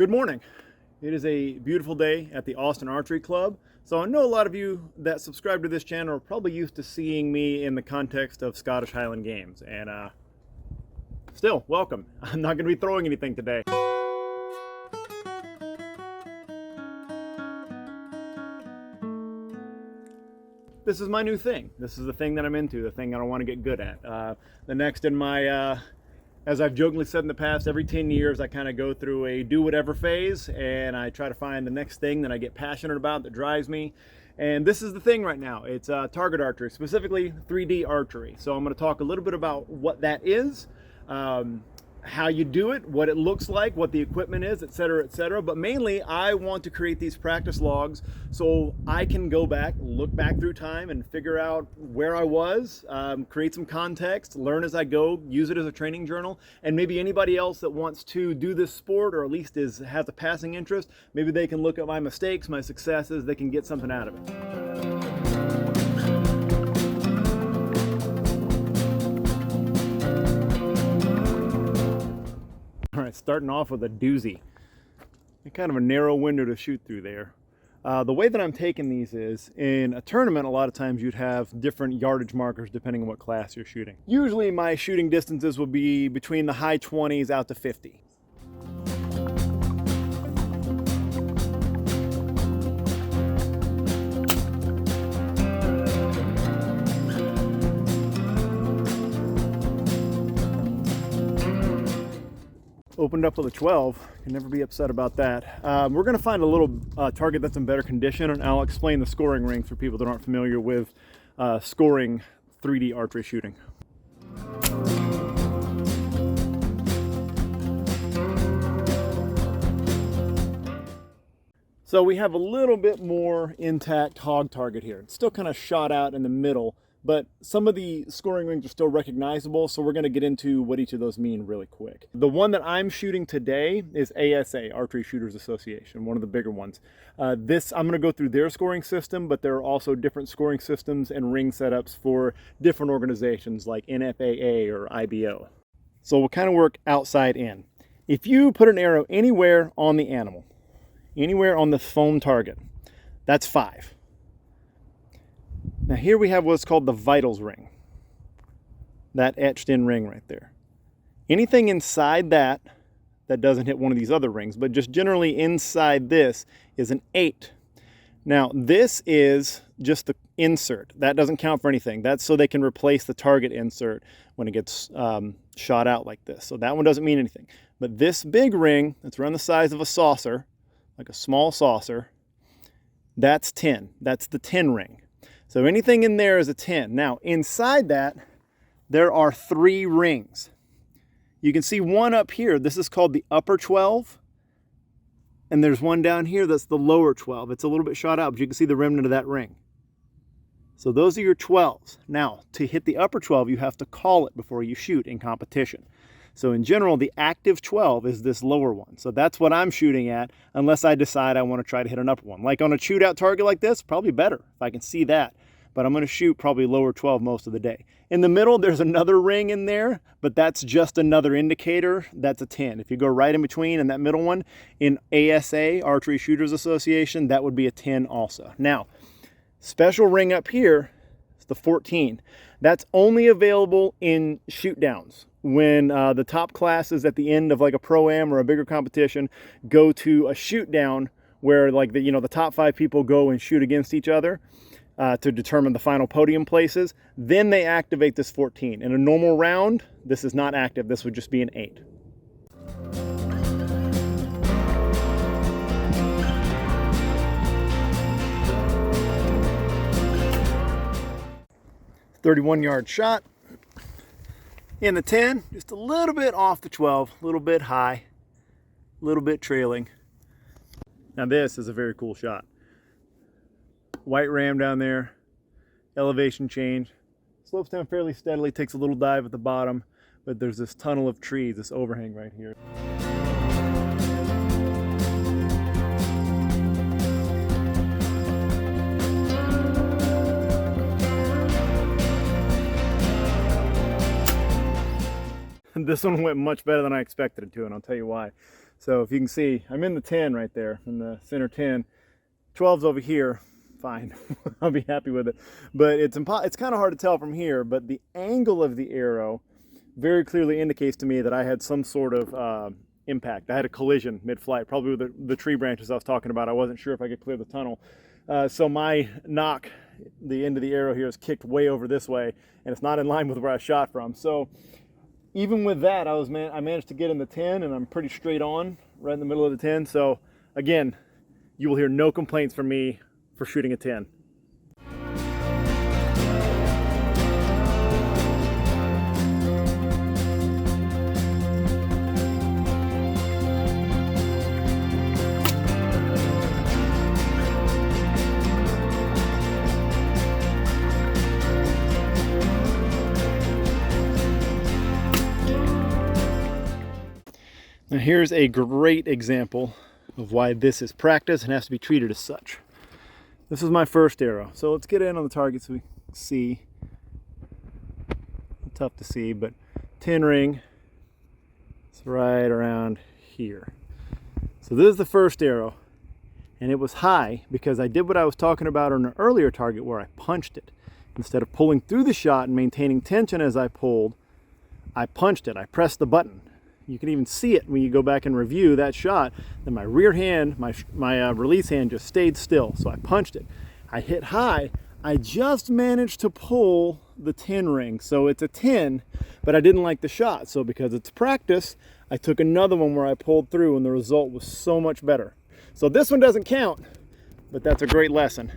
Good morning. It is a beautiful day at the Austin Archery Club. So I know a lot of you that subscribe to this channel are probably used to seeing me in the context of Scottish Highland games. And still, welcome. I'm not going to be throwing anything today. This is my new thing. This is the thing that I'm into, the thing that I want to get good at. The next in my as I've jokingly said in the past, every 10 years I kind of go through a do whatever phase and I try to find the next thing that I get passionate about that drives me. And this is the thing right now. It's target archery, specifically 3D archery. So I'm going to talk a little bit about what that is, how you do it, what it looks like, what the equipment is, etc., etc. But mainly I want to create these practice logs so I can go back, look back through time and figure out where I was, create some context, learn as I go, use it as a training journal. And maybe anybody else that wants to do this sport, or at least has a passing interest, maybe they can look at my mistakes, my successes, they can get something out of it. All right, starting off with a doozy. Kind of a narrow window to shoot through there. The way that I'm taking these is, in a tournament, a lot of times you'd have different yardage markers depending on what class you're shooting. Usually my shooting distances will be between the high 20s out to 50. Opened up with a 12, can never be upset about that. We're going to find a little target that's in better condition, and I'll explain the scoring rings for people that aren't familiar with scoring 3D archery shooting. So we have a little bit more intact hog target here. It's still kind of shot out in the middle, but some of the scoring rings are still recognizable, so we're going to get into what each of those mean really quick. The one that I'm shooting today is ASA, Archery Shooters Association, one of the bigger ones. I'm going to go through their scoring system, but there are also different scoring systems and ring setups for different organizations like NFAA or IBO. So we'll kind of work outside in. If you put an arrow anywhere on the animal, anywhere on the foam target, that's 5. Now here we have what's called the vitals ring. That etched in ring right there. Anything inside that doesn't hit one of these other rings, but just generally inside this is an 8. Now this is just the insert. That doesn't count for anything. That's so they can replace the target insert when it gets shot out like this. So that one doesn't mean anything. But this big ring that's around the size of a saucer, like a small saucer, that's 10. That's the 10 ring. So anything in there is a 10. Now, inside that, there are 3 rings. You can see one up here. This is called the upper 12. And there's one down here that's the lower 12. It's a little bit shot out, but you can see the remnant of that ring. So those are your 12s. Now, to hit the upper 12, you have to call it before you shoot in competition. So in general, the active 12 is this lower one. So that's what I'm shooting at, unless I decide I want to try to hit an upper one. Like on a shootout target like this, probably better if I can see that. But I'm going to shoot probably lower 12 most of the day. In the middle, there's another ring in there, but that's just another indicator. That's a 10. If you go right in between and that middle one, in ASA, Archery Shooters Association, that would be a 10 also. Now, special ring up here is the 14. That's only available in shoot downs. When the top classes at the end of like a pro-am or a bigger competition go to a shoot down where like the top 5 people go and shoot against each other to determine the final podium places, then they activate this 14. In a normal round, this is not active. This would just be an 8. .31-yard shot. In the 10, just a little bit off the 12, a little bit high, a little bit trailing. Now this is a very cool shot. White ram down there, elevation change, slopes down fairly steadily, takes a little dive at the bottom, but there's this tunnel of trees, this overhang right here. This one went much better than I expected it to, and I'll tell you why. So if you can see, I'm in the 10 right there, in the center 10. 12's over here, fine, I'll be happy with it. But it's kind of hard to tell from here, but the angle of the arrow very clearly indicates to me that I had some sort of impact. I had a collision mid-flight, probably with the tree branches I was talking about. I wasn't sure if I could clear the tunnel. So my knock, the end of the arrow here, is kicked way over this way, and it's not in line with where I shot from. So even with that, I managed to get in the 10, and I'm pretty straight on, right in the middle of the 10. So again, you will hear no complaints from me for shooting a 10. Now here's a great example of why this is practice and has to be treated as such. This is my first arrow. So let's get in on the target so we can see. Tough to see, but 10 ring. It's right around here. So this is the first arrow, and it was high because I did what I was talking about on an earlier target where I punched it. Instead of pulling through the shot and maintaining tension as I pulled, I punched it. I pressed the button. You can even see it when you go back and review that shot. Then my rear hand, my release hand just stayed still. So I punched it. I hit high. I just managed to pull the 10 ring. So it's a 10, but I didn't like the shot. So because it's practice, I took another one where I pulled through and the result was so much better. So this one doesn't count, but that's a great lesson.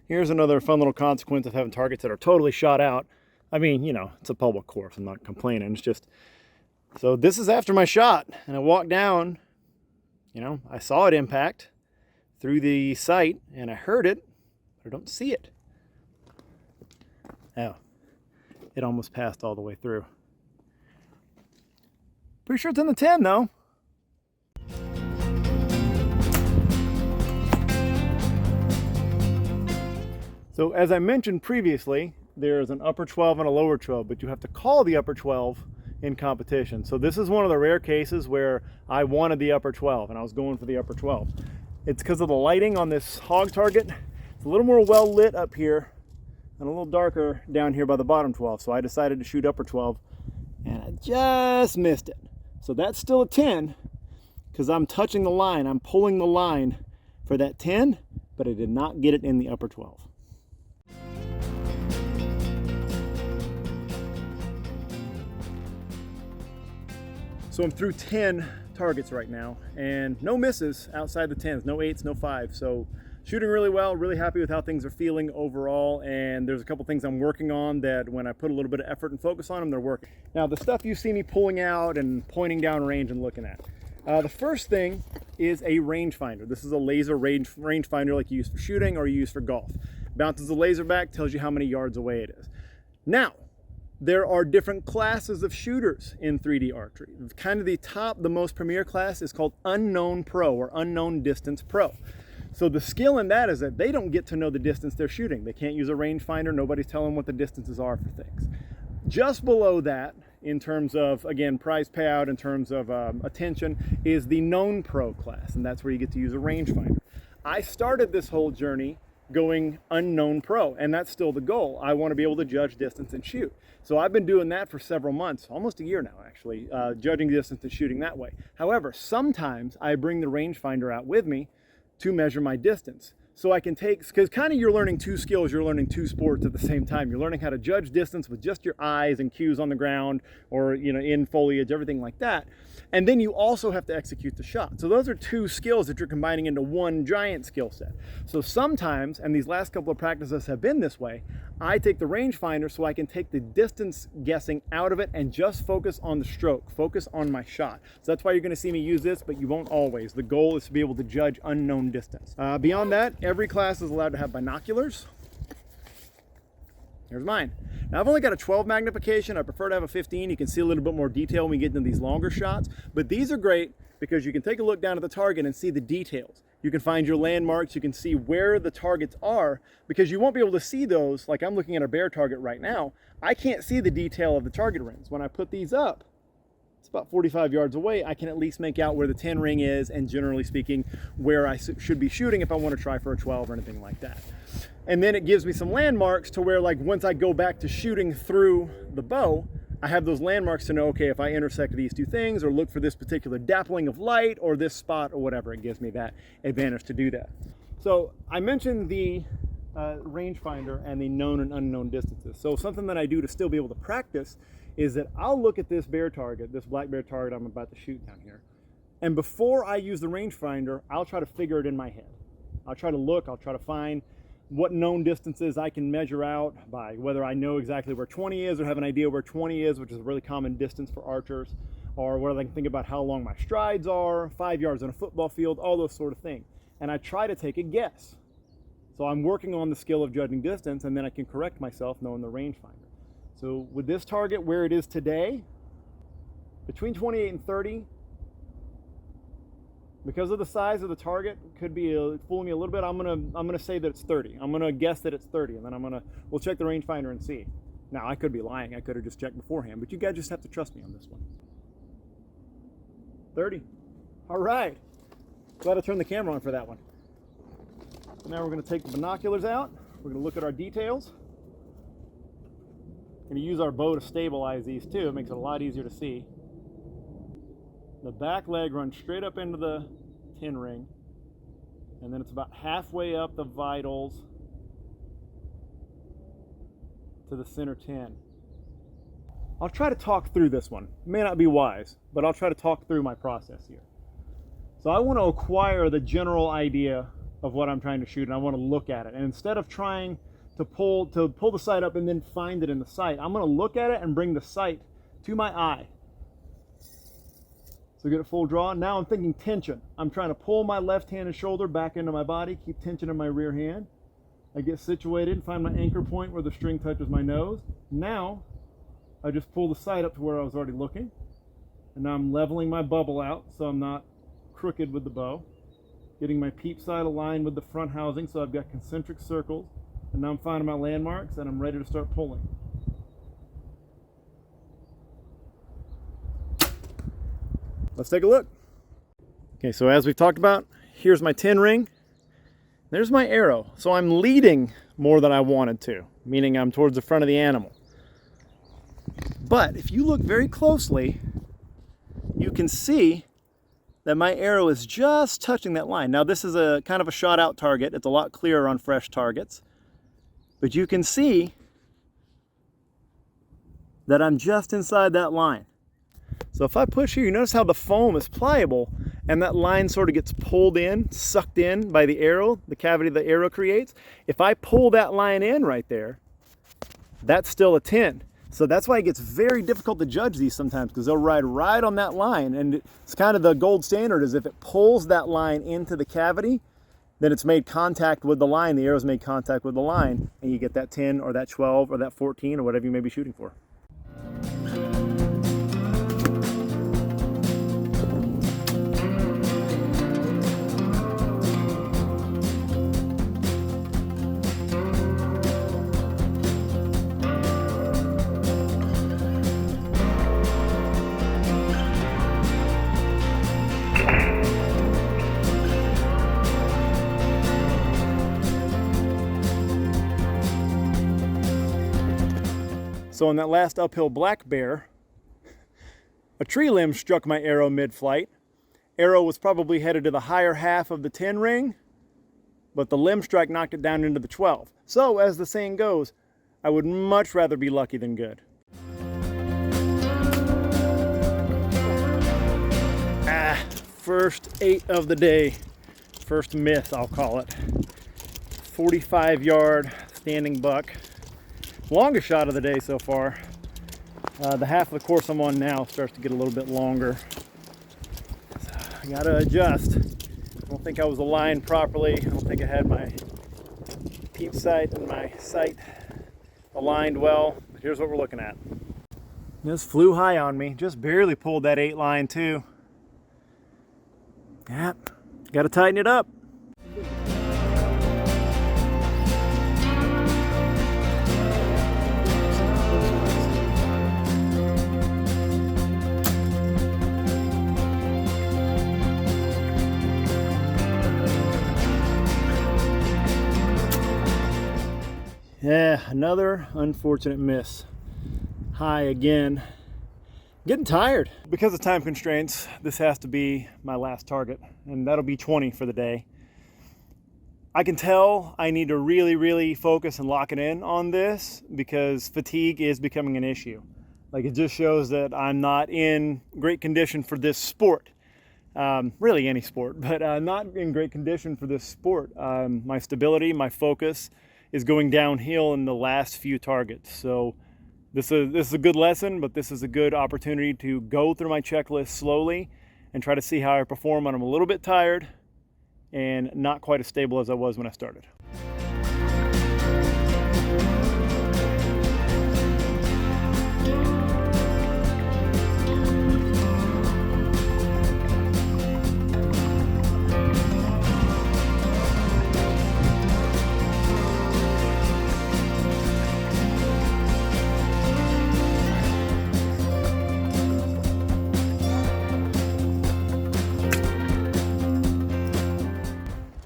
Here's another fun little consequence of having targets that are totally shot out. I mean, you know, it's a public course. I'm not complaining. It's just, so this is after my shot. And I walked down, you know, I saw it impact through the sight and I heard it, but I don't see it. Oh, it almost passed all the way through. Pretty sure it's in the 10 though. So as I mentioned previously, there's an upper 12 and a lower 12, but you have to call the upper 12 in competition. So this is one of the rare cases where I wanted the upper 12 and I was going for the upper 12. It's because of the lighting on this hog target. It's a little more well lit up here and a little darker down here by the bottom 12. So I decided to shoot upper 12 and I just missed it. So that's still a 10 because I'm touching the line. I'm pulling the line for that 10, but I did not get it in the upper 12. So I'm through 10 targets right now and no misses outside the 10s, no 8s, no 5s. So shooting really well, really happy with how things are feeling overall. And there's a couple things I'm working on that when I put a little bit of effort and focus on them, they're working. Now the stuff you see me pulling out and pointing down range and looking at. The first thing is a rangefinder. This is a laser rangefinder like you use for shooting or you use for golf. Bounces the laser back, tells you how many yards away it is. Now, there are different classes of shooters in 3D archery. Kind of the most premier class is called Unknown Pro or Unknown Distance Pro. So the skill in that is that they don't get to know the distance they're shooting. They can't use a rangefinder. Nobody's telling them what the distances are for things. Just below that, in terms of, again, prize payout, in terms of attention, is the Known Pro class. And that's where you get to use a rangefinder. I started this whole journey going unknown pro, and that's still the goal. I want to be able to judge distance and shoot. So I've been doing that for several months, almost a year now actually, judging distance and shooting that way. However, sometimes I bring the rangefinder out with me to measure my distance. So I can take, because kind of you're learning two skills, you're learning two sports at the same time. You're learning how to judge distance with just your eyes and cues on the ground or, you know, in foliage, everything like that. And then you also have to execute the shot. So those are two skills that you're combining into one giant skill set. So sometimes, and these last couple of practices have been this way, I take the rangefinder so I can take the distance guessing out of it and just focus on the stroke, focus on my shot. So that's why you're gonna see me use this, but you won't always. The goal is to be able to judge unknown distance. Beyond that, every class is allowed to have binoculars. Here's mine. Now I've only got a 12 magnification. I prefer to have a 15. You can see a little bit more detail when we get into these longer shots, but these are great because you can take a look down at the target and see the details. You can find your landmarks, you can see where the targets are, because you won't be able to see those. Like I'm looking at a bear target right now, I can't see the detail of the target rings. When I put these up, it's about 45 yards away, I can at least make out where the 10 ring is and generally speaking, where I should be shooting if I want to try for a 12 or anything like that. And then it gives me some landmarks to where, like, once I go back to shooting through the bow, I have those landmarks to know, okay, if I intersect these two things or look for this particular dappling of light or this spot or whatever, it gives me that advantage to do that. So I mentioned the rangefinder and the known and unknown distances. So something that I do to still be able to practice is that I'll look at this bear target, this black bear target I'm about to shoot down here, and before I use the rangefinder, I'll try to figure it in my head. I'll try to look, I'll try to find what known distances I can measure out by whether I know exactly where 20 is or have an idea where 20 is, which is a really common distance for archers, or whether I can think about how long my strides are, 5 yards on a football field, all those sort of things. And I try to take a guess. So I'm working on the skill of judging distance, and then I can correct myself knowing the rangefinder. So with this target where it is today, between 28 and 30, because of the size of the target, could be fooling me a little bit. I'm gonna say that it's 30. I'm gonna guess that it's 30, and then we'll check the rangefinder and see. Now I could be lying. I could have just checked beforehand, but you guys just have to trust me on this one. 30. All right. Glad I turned the camera on for that one. So now we're gonna take the binoculars out. We're gonna look at our details. We're gonna use our bow to stabilize these too. It makes it a lot easier to see. The back leg runs straight up into the 10 ring, and then it's about halfway up the vitals to the center 10. I'll try to talk through this one. It may not be wise, but I'll try to talk through my process here. So I want to acquire the general idea of what I'm trying to shoot, and I want to look at it. And instead of trying to pull the sight up and then find it in the sight, I'm going to look at it and bring the sight to my eye. So get a full draw. Now I'm thinking tension. I'm trying to pull my left hand and shoulder back into my body, keep tension in my rear hand. I get situated, find my anchor point where the string touches my nose. Now I just pull the sight up to where I was already looking. And now I'm leveling my bubble out so I'm not crooked with the bow. Getting my peep sight aligned with the front housing so I've got concentric circles. And now I'm finding my landmarks and I'm ready to start pulling. Let's take a look. Okay, so as we've talked about, here's my 10 ring. There's my arrow. So I'm leading more than I wanted to, meaning I'm towards the front of the animal. But if you look very closely, you can see that my arrow is just touching that line. Now this is a kind of a shot out target. It's a lot clearer on fresh targets. But you can see that I'm just inside that line. So if I push here, you notice how the foam is pliable and that line sort of gets pulled in, sucked in by the arrow, the cavity the arrow creates. If I pull that line in right there, that's still a 10. So that's why it gets very difficult to judge these sometimes, because they'll ride right on that line. And it's kind of the gold standard is if it pulls that line into the cavity, then it's made contact with the line, the arrow's made contact with the line, and you get that 10 or that 12 or that 14 or whatever you may be shooting for. So on that last uphill black bear, a tree limb struck my arrow mid-flight. Arrow was probably headed to the higher half of the 10 ring, but the limb strike knocked it down into the 12. So as the saying goes, I would much rather be lucky than good. First 8 of the day. First miss, I'll call it. 45-yard standing buck. Longest shot of the day so far. The half of the course I'm on now starts to get a little bit longer. So I gotta adjust. I don't think I was aligned properly. I don't think I had my peep sight and my sight aligned well. But here's what we're looking at. This flew high on me. Just barely pulled that 8 line too. Yep, gotta tighten it up. Yeah, another unfortunate miss. High again. Getting tired. Because of time constraints, this has to be my last target, and that'll be 20 for the day. I can tell I need to really focus and lock it in on this because fatigue is becoming an issue. Like, it just shows that I'm not in great condition for this sport. Really any sport, but not in great condition for this sport. My stability, my focus is going downhill in the last few targets. So this is a good lesson, but this is a good opportunity to go through my checklist slowly and try to see how I perform when I'm a little bit tired and not quite as stable as I was when I started.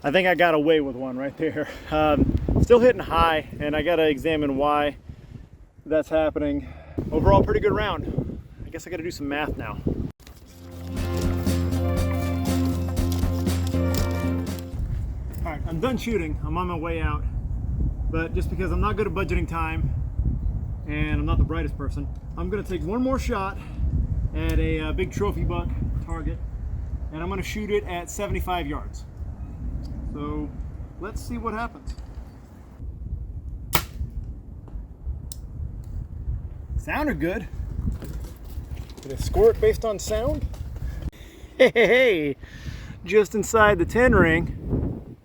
I think I got away with one right there. Still hitting high, and I gotta examine why that's happening. Overall, pretty good round. I guess I gotta do some math now. All right, I'm done shooting. I'm on my way out. But just because I'm not good at budgeting time, and I'm not the brightest person, I'm gonna take one more shot at a big trophy buck target, and I'm gonna shoot it at 75 yards. So let's see what happens. Sounded good. Did I score it based on sound? Hey, just inside the 10 ring.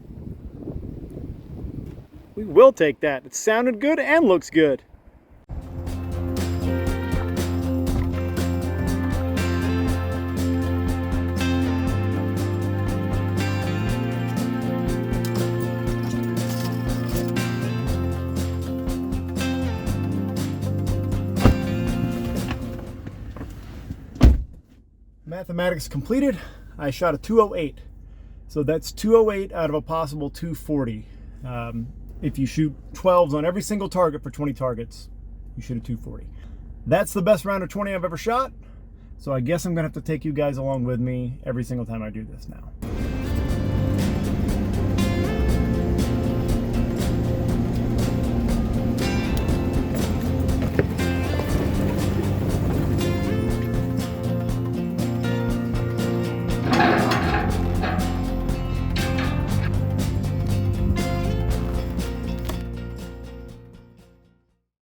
We will take that. It sounded good and looks good. Mathematics completed. I shot a 208. So that's 208 out of a possible 240. If you shoot 12s on every single target for 20 targets, you shoot a 240. That's the best round of 20 I've ever shot. So I guess I'm gonna have to take you guys along with me every single time I do this now.